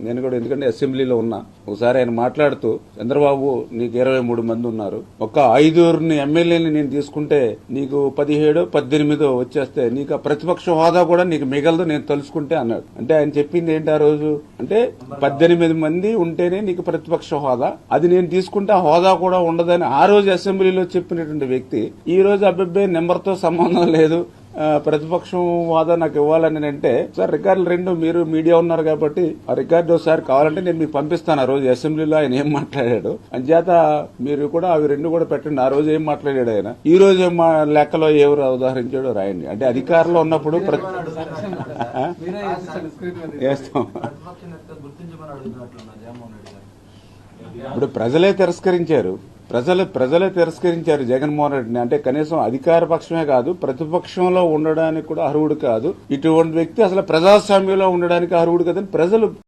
నేను కూడా ఎందుకంటే అసెంబ్లీలో ఉన్నా ఒకసారి ఆయన మాట్లాడుతూ చంద్రబాబు నీకు 23 మంది ఉన్నారు ఒక్క 5 ఎమ్మెల్యేని నేను తీసుకుంటే నీకు 17 18 వచ్చేస్తే నీకు ఆ ప్రతిపక్ష హోదా కూడా నీకు మిగలదు నేను తలుచుకుంటే అన్నాడు. అంటే ఆయన చెప్పింది ఏంటి ఆ రోజు అంటే 18 మంది ఉంటేనే నీకు ప్రతిపక్ష హోదా అది నేను తీసుకుంటే ఆ హోదా కూడా ఉండదని ఆ రోజు అసెంబ్లీలో చెప్పినటువంటి వ్యక్తి ఈ రోజు అబ్బెబ్బే నెంబర్తో సంబంధం లేదు ప్రతిపక్షం హోదా నాకు ఇవ్వాలని అంటే సార్ రికార్డులు 2 మీరు మీడియా ఉన్నారు కాబట్టి ఆ రికార్డు ఒకసారి కావాలంటే నేను మీకు పంపిస్తాను. ఆ రోజు అసెంబ్లీలో ఆయన ఏం మాట్లాడాడు అంచేత మీరు కూడా అవి 2 కూడా పెట్టండి. ఆ రోజు ఏం మాట్లాడాడు ఆయన ఈ రోజు లెక్కలో ఎవరు ఉదాహరించాడో రాయండి. అంటే అధికారంలో ఉన్నప్పుడు చేస్తాం. ఇప్పుడు ప్రజలే తిరస్కరించారు జగన్మోహన్ రెడ్డిని. అంటే కనీసం అధికార పక్షమే కాదు ప్రతిపక్షంలో ఉండడానికి కూడా అర్హుడు కాదు. ఇటువంటి వ్యక్తి అసలు ప్రజాస్వామ్యంలో ఉండడానికి అర్హుడు కాదని ప్రజలు